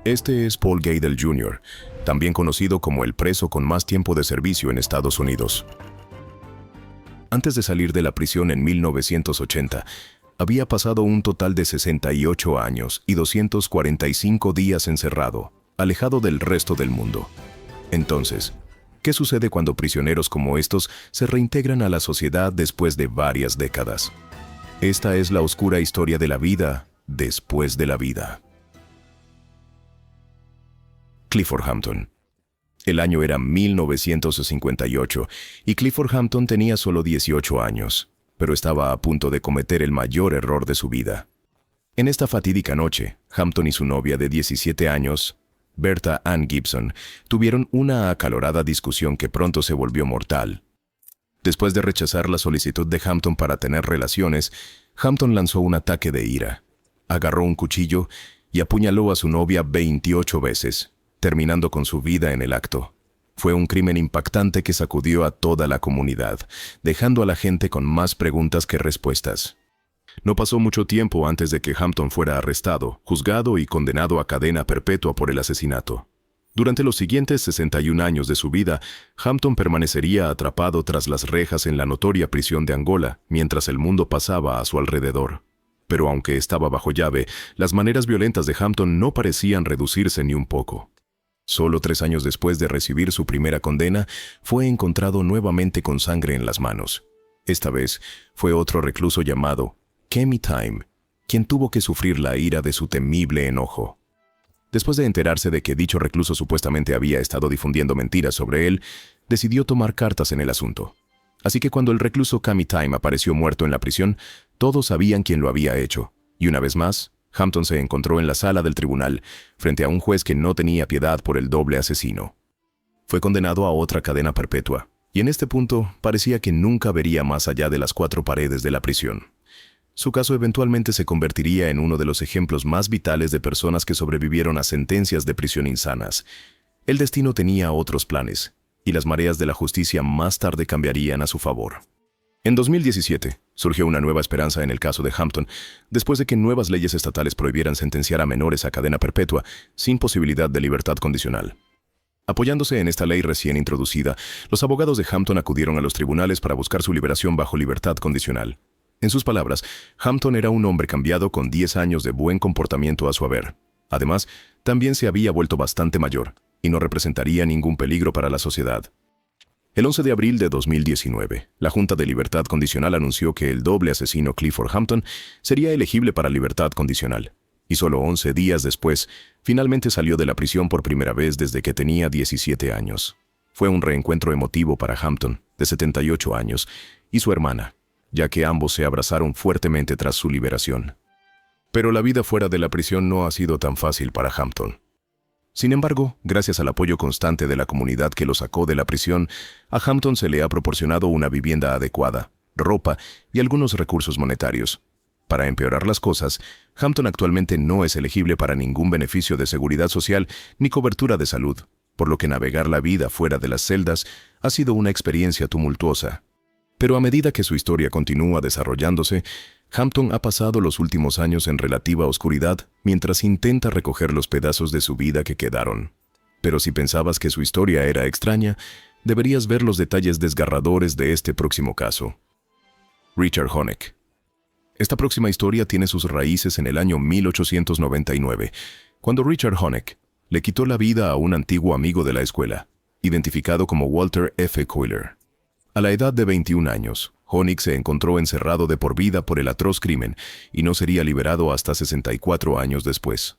Este es Paul Gadel Jr., también conocido como el preso con más tiempo de servicio en Estados Unidos. Antes de salir de la prisión en 1980, había pasado un total de 68 años y 245 días encerrado, alejado del resto del mundo. Entonces, ¿qué sucede cuando prisioneros como estos se reintegran a la sociedad después de varias décadas? Esta es la oscura historia de la vida después de la vida. Clifford Hampton. El año era 1958 y Clifford Hampton tenía solo 18 años, pero estaba a punto de cometer el mayor error de su vida. En esta fatídica noche, Hampton y su novia de 17 años, Bertha Ann Gibson, tuvieron una acalorada discusión que pronto se volvió mortal. Después de rechazar la solicitud de Hampton para tener relaciones, Hampton lanzó un ataque de ira. Agarró un cuchillo y apuñaló a su novia 28 veces, terminando con su vida en el acto. Fue un crimen impactante que sacudió a toda la comunidad, dejando a la gente con más preguntas que respuestas. No pasó mucho tiempo antes de que Hampton fuera arrestado, juzgado y condenado a cadena perpetua por el asesinato. Durante los siguientes 61 años de su vida, Hampton permanecería atrapado tras las rejas en la notoria prisión de Angola, mientras el mundo pasaba a su alrededor. Pero aunque estaba bajo llave, las maneras violentas de Hampton no parecían reducirse ni un poco. Solo 3 años después de recibir su primera condena, fue encontrado nuevamente con sangre en las manos. Esta vez fue otro recluso llamado Kemi Time, quien tuvo que sufrir la ira de su temible enojo. Después de enterarse de que dicho recluso supuestamente había estado difundiendo mentiras sobre él, decidió tomar cartas en el asunto. Así que cuando el recluso Kemi Time apareció muerto en la prisión, todos sabían quién lo había hecho, y una vez más, Hampton se encontró en la sala del tribunal, frente a un juez que no tenía piedad por el doble asesino. Fue condenado a otra cadena perpetua, y en este punto parecía que nunca vería más allá de las 4 paredes de la prisión. Su caso eventualmente se convertiría en uno de los ejemplos más vitales de personas que sobrevivieron a sentencias de prisión insanas. El destino tenía otros planes, y las mareas de la justicia más tarde cambiarían a su favor. En 2017, surgió una nueva esperanza en el caso de Hampton, después de que nuevas leyes estatales prohibieran sentenciar a menores a cadena perpetua sin posibilidad de libertad condicional. Apoyándose en esta ley recién introducida, los abogados de Hampton acudieron a los tribunales para buscar su liberación bajo libertad condicional. En sus palabras, Hampton era un hombre cambiado con 10 años de buen comportamiento a su haber. Además, también se había vuelto bastante mayor y no representaría ningún peligro para la sociedad. El 11 de abril de 2019, la Junta de Libertad Condicional anunció que el doble asesino Clifford Hampton sería elegible para libertad condicional, y solo 11 días después, finalmente salió de la prisión por primera vez desde que tenía 17 años. Fue un reencuentro emotivo para Hampton, de 78 años, y su hermana, ya que ambos se abrazaron fuertemente tras su liberación. Pero la vida fuera de la prisión no ha sido tan fácil para Hampton. Sin embargo, gracias al apoyo constante de la comunidad que lo sacó de la prisión, a Hampton se le ha proporcionado una vivienda adecuada, ropa y algunos recursos monetarios. Para empeorar las cosas, Hampton actualmente no es elegible para ningún beneficio de seguridad social ni cobertura de salud, por lo que navegar la vida fuera de las celdas ha sido una experiencia tumultuosa. Pero a medida que su historia continúa desarrollándose, Hampton ha pasado los últimos años en relativa oscuridad mientras intenta recoger los pedazos de su vida que quedaron. Pero si pensabas que su historia era extraña, deberías ver los detalles desgarradores de este próximo caso. Richard Honeck. Esta próxima historia tiene sus raíces en el año 1899, cuando Richard Honeck le quitó la vida a un antiguo amigo de la escuela, identificado como Walter F. Coiler. A la edad de 21 años, Honeck se encontró encerrado de por vida por el atroz crimen y no sería liberado hasta 64 años después.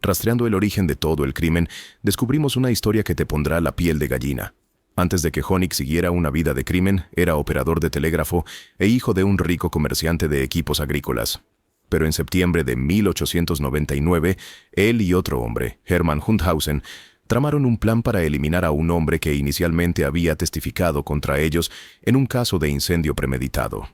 Rastreando el origen de todo el crimen, descubrimos una historia que te pondrá la piel de gallina. Antes de que Honeck siguiera una vida de crimen, era operador de telégrafo e hijo de un rico comerciante de equipos agrícolas. Pero en septiembre de 1899, él y otro hombre, Hermann Hundhausen, tramaron un plan para eliminar a un hombre que inicialmente había testificado contra ellos en un caso de incendio premeditado.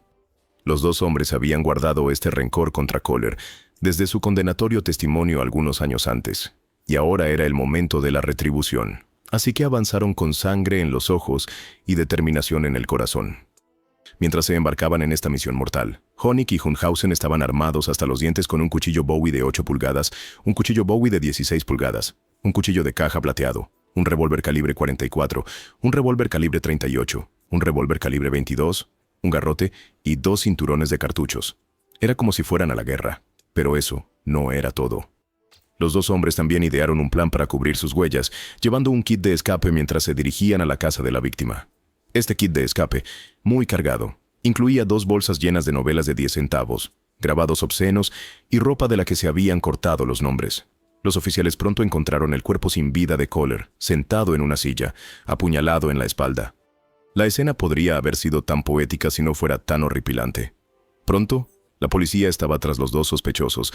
Los dos hombres habían guardado este rencor contra Kohler desde su condenatorio testimonio algunos años antes, y ahora era el momento de la retribución. Así que avanzaron con sangre en los ojos y determinación en el corazón. Mientras se embarcaban en esta misión mortal, Honig y Hundhausen estaban armados hasta los dientes con un cuchillo Bowie de 8 pulgadas, un cuchillo Bowie de 16 pulgadas, un cuchillo de caja plateado, un revólver calibre 44, un revólver calibre 38, un revólver calibre 22, un garrote y 2 cinturones de cartuchos. Era como si fueran a la guerra, pero eso no era todo. Los dos hombres también idearon un plan para cubrir sus huellas, llevando un kit de escape mientras se dirigían a la casa de la víctima. Este kit de escape, muy cargado, incluía 2 bolsas llenas de novelas de 10 centavos, grabados obscenos y ropa de la que se habían cortado los nombres. Los oficiales pronto encontraron el cuerpo sin vida de Kohler, sentado en una silla, apuñalado en la espalda. La escena podría haber sido tan poética si no fuera tan horripilante. Pronto, la policía estaba tras los 2 sospechosos,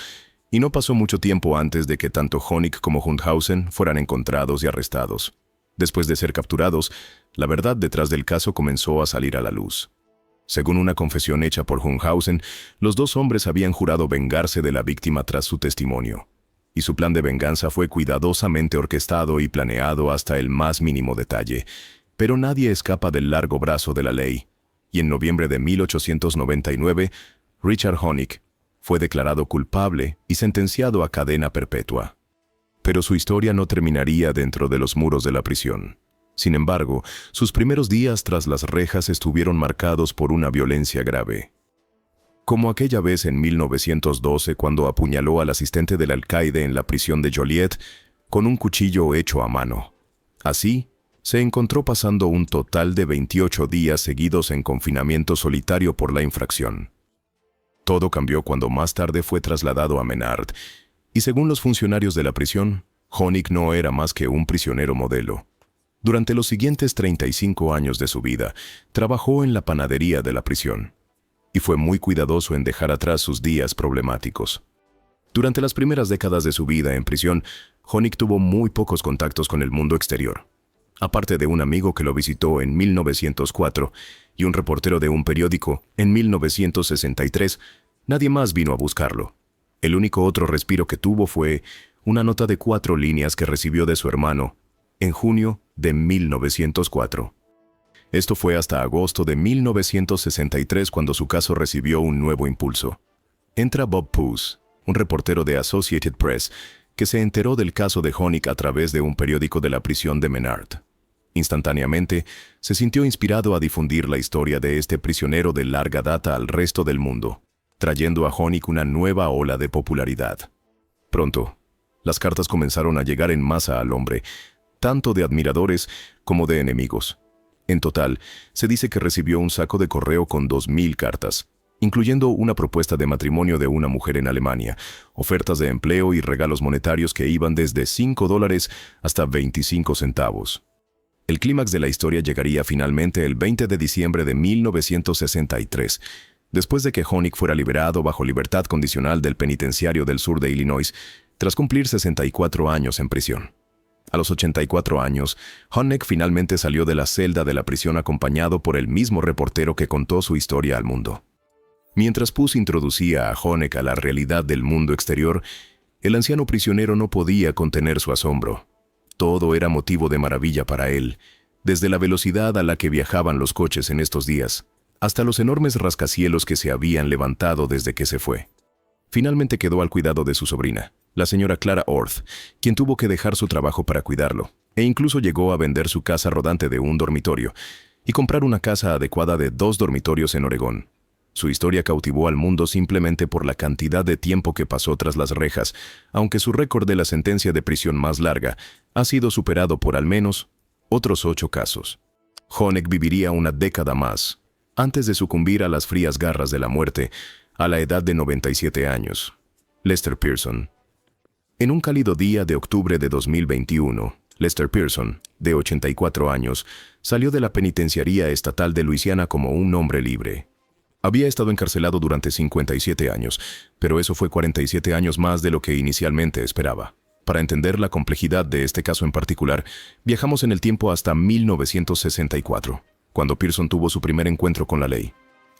y no pasó mucho tiempo antes de que tanto Honig como Hundhausen fueran encontrados y arrestados. Después de ser capturados, la verdad detrás del caso comenzó a salir a la luz. Según una confesión hecha por Hundhausen, los 2 hombres habían jurado vengarse de la víctima tras su testimonio, y su plan de venganza fue cuidadosamente orquestado y planeado hasta el más mínimo detalle. Pero nadie escapa del largo brazo de la ley, y en noviembre de 1899, Richard Honig fue declarado culpable y sentenciado a cadena perpetua. Pero su historia no terminaría dentro de los muros de la prisión. Sin embargo, sus primeros días tras las rejas estuvieron marcados por una violencia grave. Como aquella vez en 1912 cuando apuñaló al asistente del alcaide en la prisión de Joliet con un cuchillo hecho a mano. Así, se encontró pasando un total de 28 días seguidos en confinamiento solitario por la infracción. Todo cambió cuando más tarde fue trasladado a Menard, y según los funcionarios de la prisión, Honig no era más que un prisionero modelo. Durante los siguientes 35 años de su vida, trabajó en la panadería de la prisión, y fue muy cuidadoso en dejar atrás sus días problemáticos. Durante las primeras décadas de su vida en prisión, Honig tuvo muy pocos contactos con el mundo exterior. Aparte de un amigo que lo visitó en 1904 y un reportero de un periódico en 1963, nadie más vino a buscarlo. El único otro respiro que tuvo fue una nota de 4 líneas que recibió de su hermano en junio de 1904. Esto fue hasta agosto de 1963 cuando su caso recibió un nuevo impulso. Entra Bob Puss, un reportero de Associated Press, que se enteró del caso de Honig a través de un periódico de la prisión de Menard. Instantáneamente, se sintió inspirado a difundir la historia de este prisionero de larga data al resto del mundo, trayendo a Honig una nueva ola de popularidad. Pronto, las cartas comenzaron a llegar en masa al hombre, tanto de admiradores como de enemigos. En total, se dice que recibió un saco de correo con 2,000 cartas, incluyendo una propuesta de matrimonio de una mujer en Alemania, ofertas de empleo y regalos monetarios que iban desde $5 hasta 25 centavos. El clímax de la historia llegaría finalmente el 20 de diciembre de 1963, después de que Honig fuera liberado bajo libertad condicional del penitenciario del sur de Illinois, tras cumplir 64 años en prisión. A los 84 años, Honig finalmente salió de la celda de la prisión acompañado por el mismo reportero que contó su historia al mundo. Mientras Puss introducía a Honig a la realidad del mundo exterior, el anciano prisionero no podía contener su asombro. Todo era motivo de maravilla para él, desde la velocidad a la que viajaban los coches en estos días, hasta los enormes rascacielos que se habían levantado desde que se fue. Finalmente quedó al cuidado de su sobrina, la señora Clara Orth, quien tuvo que dejar su trabajo para cuidarlo, e incluso llegó a vender su casa rodante de un dormitorio y comprar una casa adecuada de 2 dormitorios en Oregón. Su historia cautivó al mundo simplemente por la cantidad de tiempo que pasó tras las rejas, aunque su récord de la sentencia de prisión más larga ha sido superado por al menos otros 8 casos. Honig viviría una década más, antes de sucumbir a las frías garras de la muerte, a la edad de 97 años. Lester Pearson. En un cálido día de octubre de 2021, Lester Pearson, de 84 años, salió de la penitenciaría estatal de Luisiana como un hombre libre. Había estado encarcelado durante 57 años, pero eso fue 47 años más de lo que inicialmente esperaba. Para entender la complejidad de este caso en particular, viajamos en el tiempo hasta 1964, cuando Pearson tuvo su primer encuentro con la ley.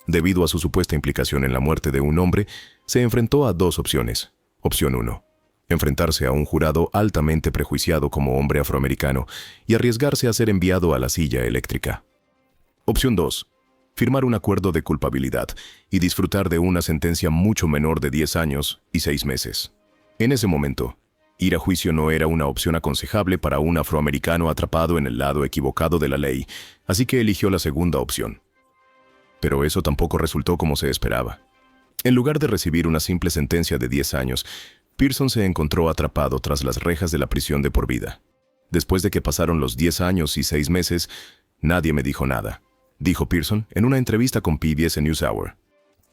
Debido a su supuesta implicación en la muerte de un hombre, se enfrentó a 2 opciones. Opción 1. Enfrentarse a un jurado altamente prejuiciado como hombre afroamericano y arriesgarse a ser enviado a la silla eléctrica. Opción 2. firmar un acuerdo de culpabilidad y disfrutar de una sentencia mucho menor de 10 años y 6 meses. En ese momento, ir a juicio no era una opción aconsejable para un afroamericano atrapado en el lado equivocado de la ley, así que eligió la segunda opción. Pero eso tampoco resultó como se esperaba. En lugar de recibir una simple sentencia de 10 años, Pearson se encontró atrapado tras las rejas de la prisión de por vida. Después de que pasaron los 10 años y 6 meses, nadie me dijo nada, dijo Pearson en una entrevista con PBS NewsHour.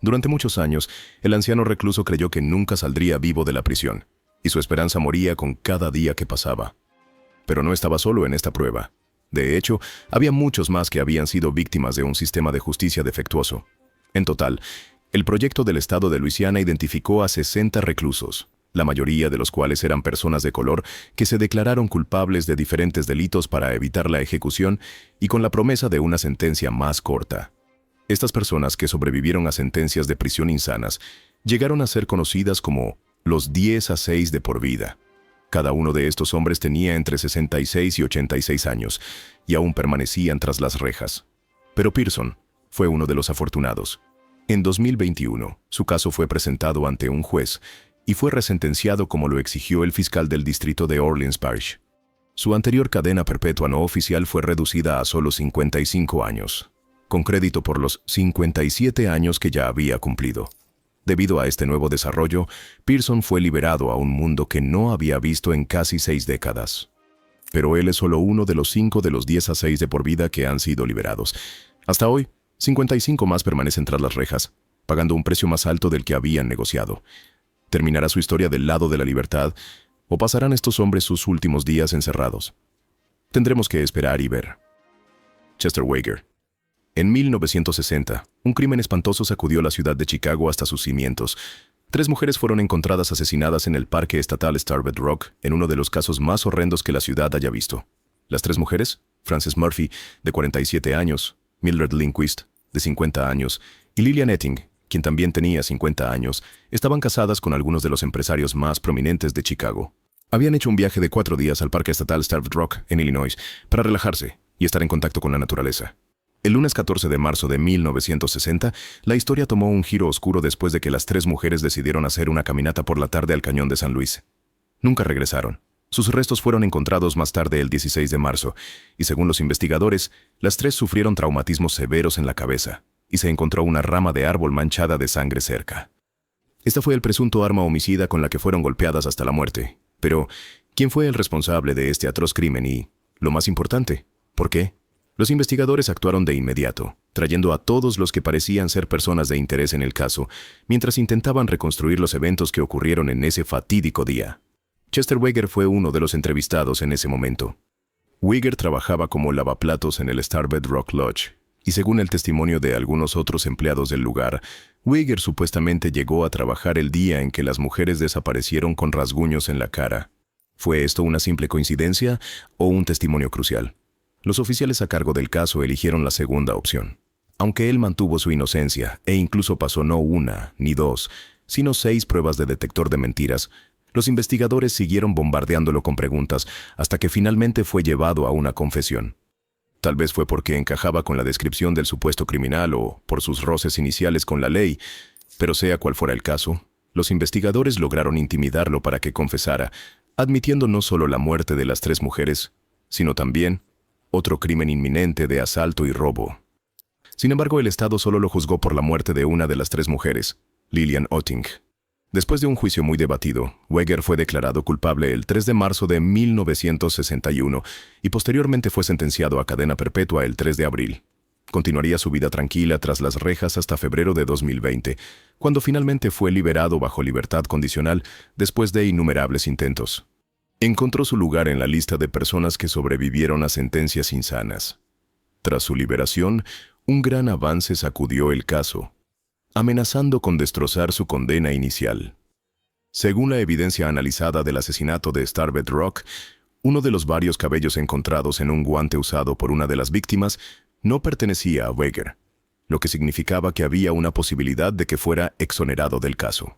Durante muchos años, el anciano recluso creyó que nunca saldría vivo de la prisión, y su esperanza moría con cada día que pasaba. Pero no estaba solo en esta prueba. De hecho, había muchos más que habían sido víctimas de un sistema de justicia defectuoso. En total, el proyecto del estado de Luisiana identificó a 60 reclusos, la mayoría de los cuales eran personas de color que se declararon culpables de diferentes delitos para evitar la ejecución y con la promesa de una sentencia más corta. Estas personas que sobrevivieron a sentencias de prisión insanas llegaron a ser conocidas como los 10 a 6 de por vida. Cada uno de estos hombres tenía entre 66 y 86 años y aún permanecían tras las rejas. Pero Pearson fue uno de los afortunados. En 2021, su caso fue presentado ante un juez y fue resentenciado como lo exigió el fiscal del distrito de Orleans Parish. Su anterior cadena perpetua no oficial fue reducida a solo 55 años, con crédito por los 57 años que ya había cumplido. Debido a este nuevo desarrollo, Pearson fue liberado a un mundo que no había visto en casi 6 décadas. Pero él es solo uno de los 5 de los 10 a 6 de por vida que han sido liberados. Hasta hoy, 55 más permanecen tras las rejas, pagando un precio más alto del que habían negociado. ¿Terminará su historia del lado de la libertad o pasarán estos hombres sus últimos días encerrados? Tendremos que esperar y ver. Chester Wager. En 1960, un crimen espantoso sacudió la ciudad de Chicago hasta sus cimientos. 3 mujeres fueron encontradas asesinadas en el Parque Estatal Starved Rock, en uno de los casos más horrendos que la ciudad haya visto. Las 3 mujeres, Frances Murphy, de 47 años, Mildred Lindquist, de 50 años, y Lillian Etting, quien también tenía 50 años, estaban casadas con algunos de los empresarios más prominentes de Chicago. Habían hecho un viaje de 4 días al Parque Estatal Starved Rock, en Illinois, para relajarse y estar en contacto con la naturaleza. El lunes 14 de marzo de 1960, la historia tomó un giro oscuro después de que las 3 mujeres decidieron hacer una caminata por la tarde al cañón de San Luis. Nunca regresaron. Sus restos fueron encontrados más tarde el 16 de marzo, y según los investigadores, las 3 sufrieron traumatismos severos en la cabeza, y se encontró una rama de árbol manchada de sangre cerca. Esta fue el presunto arma homicida con la que fueron golpeadas hasta la muerte. Pero, ¿quién fue el responsable de este atroz crimen y, lo más importante, por qué? Los investigadores actuaron de inmediato, trayendo a todos los que parecían ser personas de interés en el caso, mientras intentaban reconstruir los eventos que ocurrieron en ese fatídico día. Chester Wager fue uno de los entrevistados en ese momento. Wager trabajaba como lavaplatos en el Starved Rock Lodge, y según el testimonio de algunos otros empleados del lugar, Wager supuestamente llegó a trabajar el día en que las mujeres desaparecieron con rasguños en la cara. ¿Fue esto una simple coincidencia o un testimonio crucial? Los oficiales a cargo del caso eligieron la segunda opción. Aunque él mantuvo su inocencia e incluso pasó no 1 ni 2, sino 6 pruebas de detector de mentiras, los investigadores siguieron bombardeándolo con preguntas hasta que finalmente fue llevado a una confesión. Tal vez fue porque encajaba con la descripción del supuesto criminal o por sus roces iniciales con la ley, pero sea cual fuera el caso, los investigadores lograron intimidarlo para que confesara, admitiendo no solo la muerte de las 3 mujeres, sino también otro crimen inminente de asalto y robo. Sin embargo, el Estado solo lo juzgó por la muerte de una de las 3 mujeres, Lillian Etting. Después de un juicio muy debatido, Wager fue declarado culpable el 3 de marzo de 1961 y posteriormente fue sentenciado a cadena perpetua el 3 de abril. Continuaría su vida tranquila tras las rejas hasta febrero de 2020, cuando finalmente fue liberado bajo libertad condicional después de innumerables intentos. Encontró su lugar en la lista de personas que sobrevivieron a sentencias insanas. Tras su liberación, un gran avance sacudió el caso, amenazando con destrozar su condena inicial. Según la evidencia analizada del asesinato de Starved Rock, uno de los varios cabellos encontrados en un guante usado por una de las víctimas no pertenecía a Wager, lo que significaba que había una posibilidad de que fuera exonerado del caso.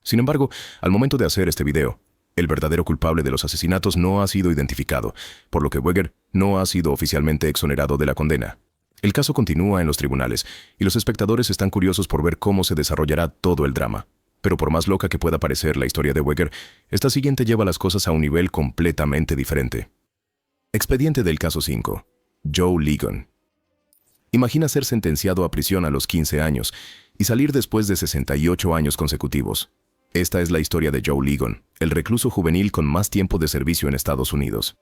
Sin embargo, al momento de hacer este video, el verdadero culpable de los asesinatos no ha sido identificado, por lo que Wager no ha sido oficialmente exonerado de la condena. El caso continúa en los tribunales, y los espectadores están curiosos por ver cómo se desarrollará todo el drama. Pero por más loca que pueda parecer la historia de Weger, esta siguiente lleva las cosas a un nivel completamente diferente. Expediente del caso 5. Joe Ligon. Imagina ser sentenciado a prisión a los 15 años y salir después de 68 años consecutivos. Esta es la historia de Joe Ligon, el recluso juvenil con más tiempo de servicio en Estados Unidos.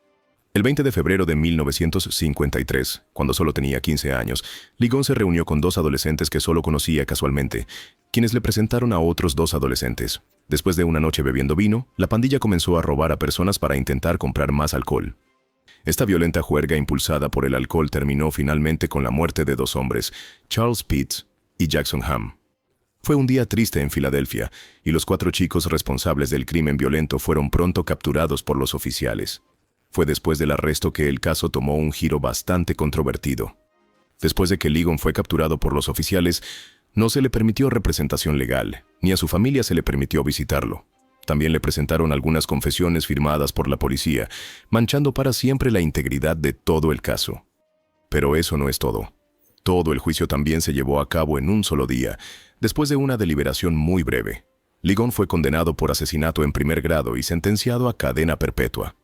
El 20 de febrero de 1953, cuando solo tenía 15 años, Ligon se reunió con dos adolescentes que solo conocía casualmente, quienes le presentaron a otros dos adolescentes. Después de una noche bebiendo vino, la pandilla comenzó a robar a personas para intentar comprar más alcohol. Esta violenta juerga impulsada por el alcohol terminó finalmente con la muerte de dos hombres, Charles Pitts y Jackson Hamm. Fue un día triste en Filadelfia, y los 4 chicos responsables del crimen violento fueron pronto capturados por los oficiales. Fue después del arresto que el caso tomó un giro bastante controvertido. Después de que Ligon fue capturado por los oficiales, no se le permitió representación legal, ni a su familia se le permitió visitarlo. También le presentaron algunas confesiones firmadas por la policía, manchando para siempre la integridad de todo el caso. Pero eso no es todo. Todo el juicio también se llevó a cabo en un solo día, después de una deliberación muy breve. Ligon fue condenado por asesinato en primer grado y sentenciado a cadena perpetua.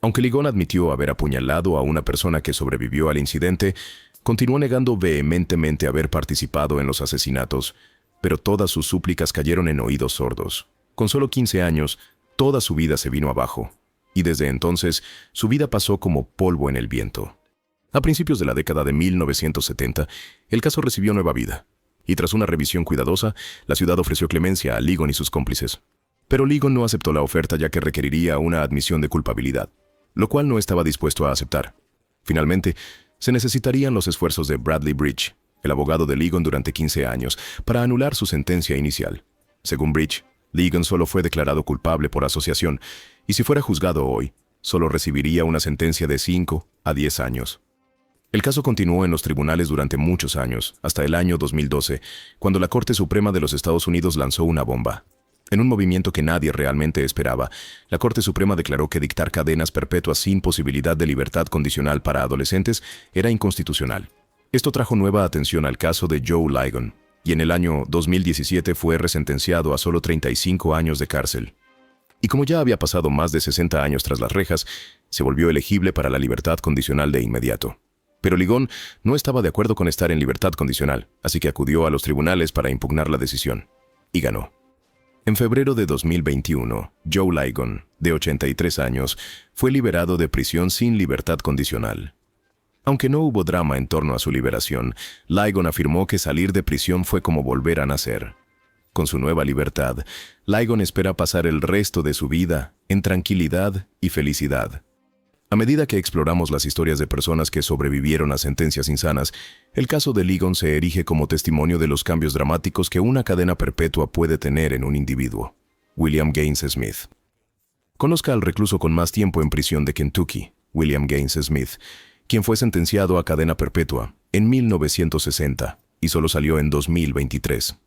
Aunque Ligon admitió haber apuñalado a una persona que sobrevivió al incidente, continuó negando vehementemente haber participado en los asesinatos, pero todas sus súplicas cayeron en oídos sordos. Con solo 15 años, toda su vida se vino abajo, y desde entonces su vida pasó como polvo en el viento. A principios de la década de 1970, el caso recibió nueva vida, y tras una revisión cuidadosa, la ciudad ofreció clemencia a Ligon y sus cómplices. Pero Ligon no aceptó la oferta ya que requeriría una admisión de culpabilidad, lo cual no estaba dispuesto a aceptar. Finalmente, se necesitarían los esfuerzos de Bradley Bridge, el abogado de Ligon durante 15 años, para anular su sentencia inicial. Según Bridge, Ligon solo fue declarado culpable por asociación, y si fuera juzgado hoy, solo recibiría una sentencia de 5 a 10 años. El caso continuó en los tribunales durante muchos años, hasta el año 2012, cuando la Corte Suprema de los Estados Unidos lanzó una bomba. En un movimiento que nadie realmente esperaba, la Corte Suprema declaró que dictar cadenas perpetuas sin posibilidad de libertad condicional para adolescentes era inconstitucional. Esto trajo nueva atención al caso de Joe Ligon, y en el año 2017 fue resentenciado a solo 35 años de cárcel. Y como ya había pasado más de 60 años tras las rejas, se volvió elegible para la libertad condicional de inmediato. Pero Ligon no estaba de acuerdo con estar en libertad condicional, así que acudió a los tribunales para impugnar la decisión. Y ganó. En febrero de 2021, Joe Ligon, de 83 años, fue liberado de prisión sin libertad condicional. Aunque no hubo drama en torno a su liberación, Ligon afirmó que salir de prisión fue como volver a nacer. Con su nueva libertad, Ligon espera pasar el resto de su vida en tranquilidad y felicidad. A medida que exploramos las historias de personas que sobrevivieron a sentencias insanas, el caso de Ligon se erige como testimonio de los cambios dramáticos que una cadena perpetua puede tener en un individuo. William Gaines Smith. Conozca al recluso con más tiempo en prisión de Kentucky, William Gaines Smith, quien fue sentenciado a cadena perpetua en 1960 y solo salió en 2023.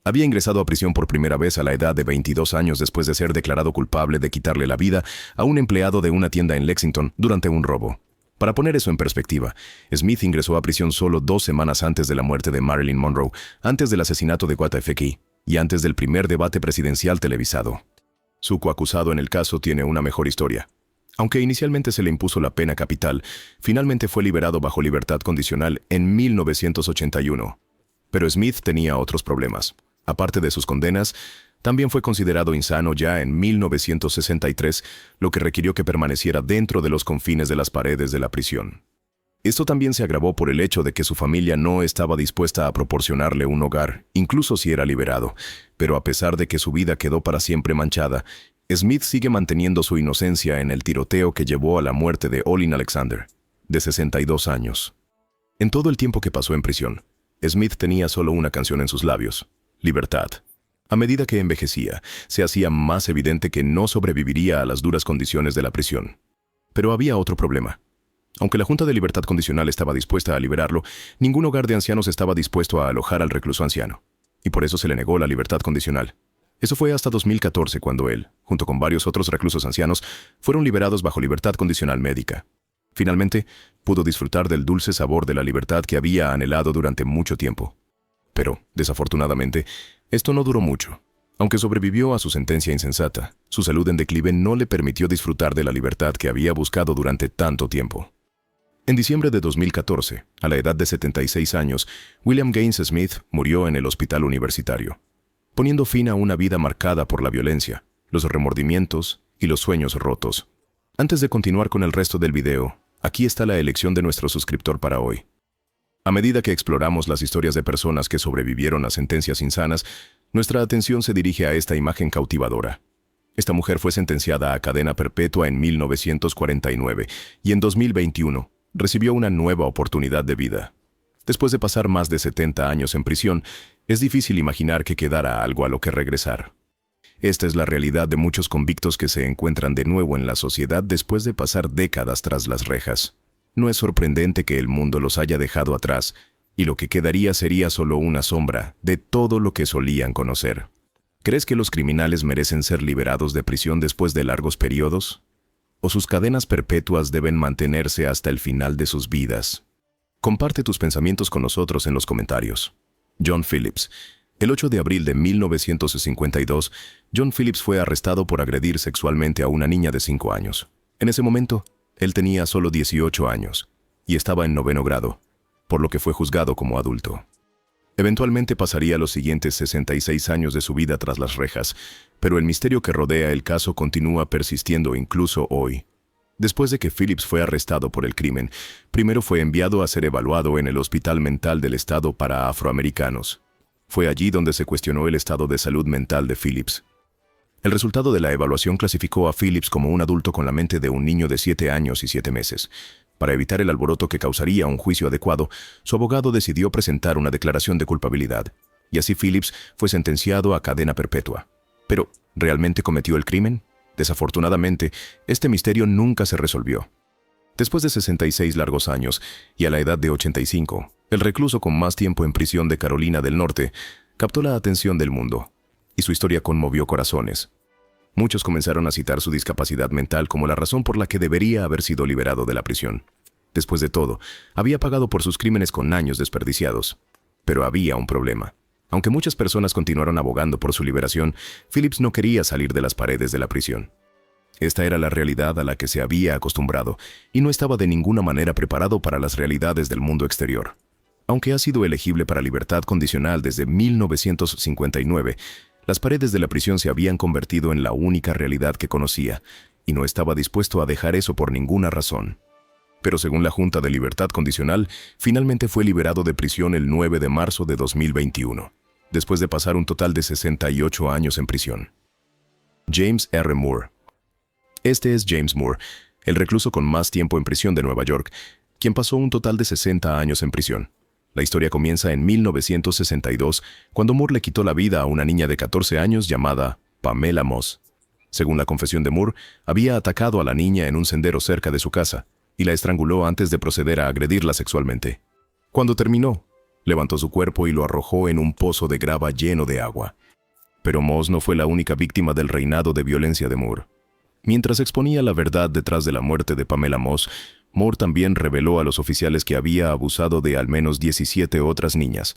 Había ingresado a prisión por primera vez a la edad de 22 años después de ser declarado culpable de quitarle la vida a un empleado de una tienda en Lexington durante un robo. Para poner eso en perspectiva, Smith ingresó a prisión solo 2 semanas antes de la muerte de Marilyn Monroe, antes del asesinato de JFK y antes del primer debate presidencial televisado. Su coacusado en el caso tiene una mejor historia. Aunque inicialmente se le impuso la pena capital, finalmente fue liberado bajo libertad condicional en 1981. Pero Smith tenía otros problemas. Aparte de sus condenas, también fue considerado insano ya en 1963, lo que requirió que permaneciera dentro de los confines de las paredes de la prisión. Esto también se agravó por el hecho de que su familia no estaba dispuesta a proporcionarle un hogar, incluso si era liberado. Pero a pesar de que su vida quedó para siempre manchada, Smith sigue manteniendo su inocencia en el tiroteo que llevó a la muerte de Olin Alexander, de 62 años. En todo el tiempo que pasó en prisión, Smith tenía solo una canción en sus labios: libertad. A medida que envejecía, se hacía más evidente que no sobreviviría a las duras condiciones de la prisión. Pero había otro problema. Aunque la Junta de Libertad Condicional estaba dispuesta a liberarlo, ningún hogar de ancianos estaba dispuesto a alojar al recluso anciano, y por eso se le negó la libertad condicional. Eso fue hasta 2014 cuando él, junto con varios otros reclusos ancianos, fueron liberados bajo libertad condicional médica. Finalmente, pudo disfrutar del dulce sabor de la libertad que había anhelado durante mucho tiempo. Pero, desafortunadamente, esto no duró mucho. Aunque sobrevivió a su sentencia insensata, su salud en declive no le permitió disfrutar de la libertad que había buscado durante tanto tiempo. En diciembre de 2014, a la edad de 76 años, William Gaines Smith murió en el hospital universitario, poniendo fin a una vida marcada por la violencia, los remordimientos y los sueños rotos. Antes de continuar con el resto del video, aquí está la elección de nuestro suscriptor para hoy. A medida que exploramos las historias de personas que sobrevivieron a sentencias insanas, nuestra atención se dirige a esta imagen cautivadora. Esta mujer fue sentenciada a cadena perpetua en 1949 y en 2021 recibió una nueva oportunidad de vida. Después de pasar más de 70 años en prisión, es difícil imaginar que quedara algo a lo que regresar. Esta es la realidad de muchos convictos que se encuentran de nuevo en la sociedad después de pasar décadas tras las rejas. No es sorprendente que el mundo los haya dejado atrás, y lo que quedaría sería solo una sombra de todo lo que solían conocer. ¿Crees que los criminales merecen ser liberados de prisión después de largos periodos? ¿O sus cadenas perpetuas deben mantenerse hasta el final de sus vidas? Comparte tus pensamientos con nosotros en los comentarios. John Phillips. El 8 de abril de 1952, John Phillips fue arrestado por agredir sexualmente a una niña de 5 años. En ese momento, él tenía solo 18 años y estaba en 9º grado, por lo que fue juzgado como adulto. Eventualmente pasaría los siguientes 66 años de su vida tras las rejas, pero el misterio que rodea el caso continúa persistiendo incluso hoy. Después de que Phillips fue arrestado por el crimen, primero fue enviado a ser evaluado en el Hospital Mental del Estado para Afroamericanos. Fue allí donde se cuestionó el estado de salud mental de Phillips. El resultado de la evaluación clasificó a Phillips como un adulto con la mente de un niño de 7 años y 7 meses. Para evitar el alboroto que causaría un juicio adecuado, su abogado decidió presentar una declaración de culpabilidad, y así Phillips fue sentenciado a cadena perpetua. Pero, ¿realmente cometió el crimen? Desafortunadamente, este misterio nunca se resolvió. Después de 66 largos años, y a la edad de 85, el recluso con más tiempo en prisión de Carolina del Norte captó la atención del mundo, y su historia conmovió corazones. Muchos comenzaron a citar su discapacidad mental como la razón por la que debería haber sido liberado de la prisión. Después de todo, había pagado por sus crímenes con años desperdiciados. Pero había un problema. Aunque muchas personas continuaron abogando por su liberación, Phillips no quería salir de las paredes de la prisión. Esta era la realidad a la que se había acostumbrado, y no estaba de ninguna manera preparado para las realidades del mundo exterior. Aunque ha sido elegible para libertad condicional desde 1959, las paredes de la prisión se habían convertido en la única realidad que conocía, y no estaba dispuesto a dejar eso por ninguna razón. Pero según la Junta de Libertad Condicional, finalmente fue liberado de prisión el 9 de marzo de 2021, después de pasar un total de 68 años en prisión. James R. Moore. Este es James Moore, el recluso con más tiempo en prisión de Nueva York, quien pasó un total de 60 años en prisión. La historia comienza en 1962, cuando Moore le quitó la vida a una niña de 14 años llamada Pamela Moss. Según la confesión de Moore, había atacado a la niña en un sendero cerca de su casa y la estranguló antes de proceder a agredirla sexualmente. Cuando terminó, levantó su cuerpo y lo arrojó en un pozo de grava lleno de agua. Pero Moss no fue la única víctima del reinado de violencia de Moore. Mientras exponía la verdad detrás de la muerte de Pamela Moss, Moore también reveló a los oficiales que había abusado de al menos 17 otras niñas,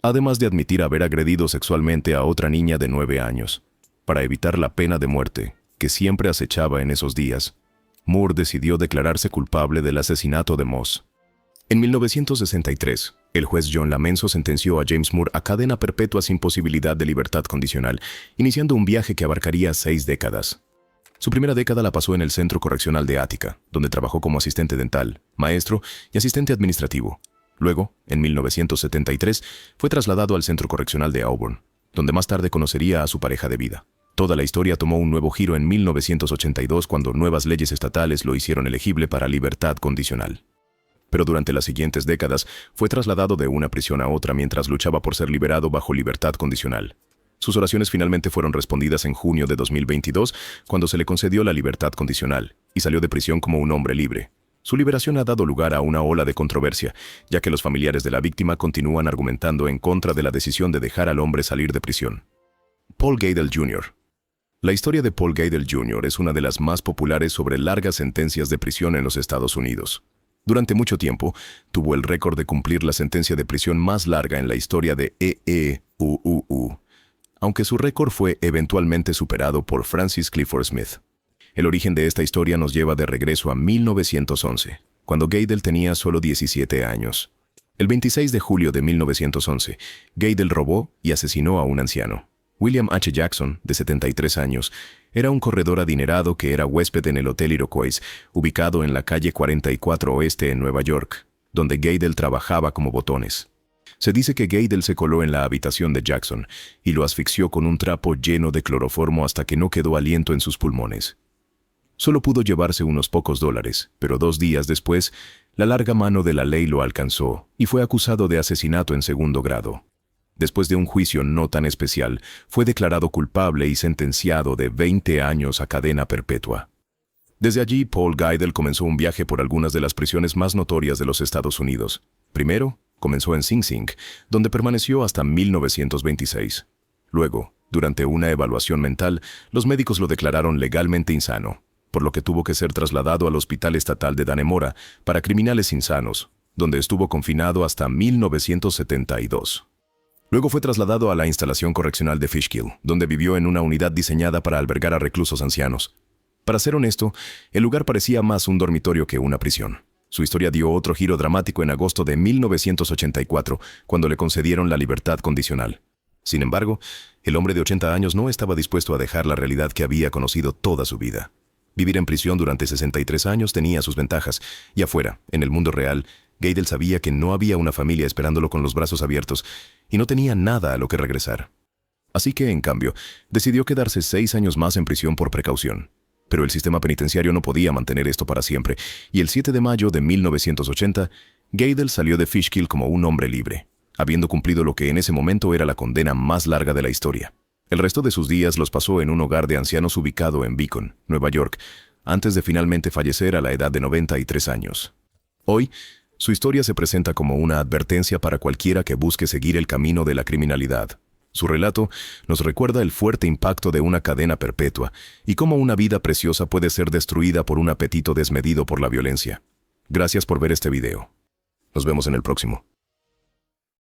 además de admitir haber agredido sexualmente a otra niña de 9 años. Para evitar la pena de muerte, que siempre acechaba en esos días, Moore decidió declararse culpable del asesinato de Moss. En 1963, el juez John Lamenzo sentenció a James Moore a cadena perpetua sin posibilidad de libertad condicional, iniciando un viaje que abarcaría 6 décadas. Su primera década la pasó en el Centro Correccional de Ática, donde trabajó como asistente dental, maestro y asistente administrativo. Luego, en 1973, fue trasladado al Centro Correccional de Auburn, donde más tarde conocería a su pareja de vida. Toda la historia tomó un nuevo giro en 1982 cuando nuevas leyes estatales lo hicieron elegible para libertad condicional. Pero durante las siguientes décadas fue trasladado de una prisión a otra mientras luchaba por ser liberado bajo libertad condicional. Sus oraciones finalmente fueron respondidas en junio de 2022, cuando se le concedió la libertad condicional, y salió de prisión como un hombre libre. Su liberación ha dado lugar a una ola de controversia, ya que los familiares de la víctima continúan argumentando en contra de la decisión de dejar al hombre salir de prisión. Paul Gadel Jr. La historia de Paul Gaydel Jr. es una de las más populares sobre largas sentencias de prisión en los Estados Unidos. Durante mucho tiempo, tuvo el récord de cumplir la sentencia de prisión más larga en la historia de EEUUU, aunque su récord fue eventualmente superado por Francis Clifford Smith. El origen de esta historia nos lleva de regreso a 1911, cuando Gaydel tenía solo 17 años. El 26 de julio de 1911, Gaydel robó y asesinó a un anciano. William H. Jackson, de 73 años, era un corredor adinerado que era huésped en el Hotel Iroquois, ubicado en la calle 44 Oeste en Nueva York, donde Gaydel trabajaba como botones. Se dice que Gaydel se coló en la habitación de Jackson y lo asfixió con un trapo lleno de cloroformo hasta que no quedó aliento en sus pulmones. Solo pudo llevarse unos pocos dólares, pero 2 días después, la larga mano de la ley lo alcanzó y fue acusado de asesinato en segundo grado. Después de un juicio no tan especial, fue declarado culpable y sentenciado de 20 años a cadena perpetua. Desde allí, Paul Gaydel comenzó un viaje por algunas de las prisiones más notorias de los Estados Unidos. Primero, comenzó en Sing Sing, donde permaneció hasta 1926. Luego, durante una evaluación mental, los médicos lo declararon legalmente insano, por lo que tuvo que ser trasladado al Hospital Estatal de Dannemora para criminales insanos, donde estuvo confinado hasta 1972. Luego fue trasladado a la instalación correccional de Fishkill, donde vivió en una unidad diseñada para albergar a reclusos ancianos. Para ser honesto, el lugar parecía más un dormitorio que una prisión. Su historia dio otro giro dramático en agosto de 1984, cuando le concedieron la libertad condicional. Sin embargo, el hombre de 80 años no estaba dispuesto a dejar la realidad que había conocido toda su vida. Vivir en prisión durante 63 años tenía sus ventajas, y afuera, en el mundo real, Gaydel sabía que no había una familia esperándolo con los brazos abiertos y no tenía nada a lo que regresar. Así que, en cambio, decidió quedarse 6 años más en prisión por precaución. Pero el sistema penitenciario no podía mantener esto para siempre, y el 7 de mayo de 1980, Gaydel salió de Fishkill como un hombre libre, habiendo cumplido lo que en ese momento era la condena más larga de la historia. El resto de sus días los pasó en un hogar de ancianos ubicado en Beacon, Nueva York, antes de finalmente fallecer a la edad de 93 años. Hoy, su historia se presenta como una advertencia para cualquiera que busque seguir el camino de la criminalidad. Su relato nos recuerda el fuerte impacto de una cadena perpetua y cómo una vida preciosa puede ser destruida por un apetito desmedido por la violencia. Gracias por ver este video. Nos vemos en el próximo.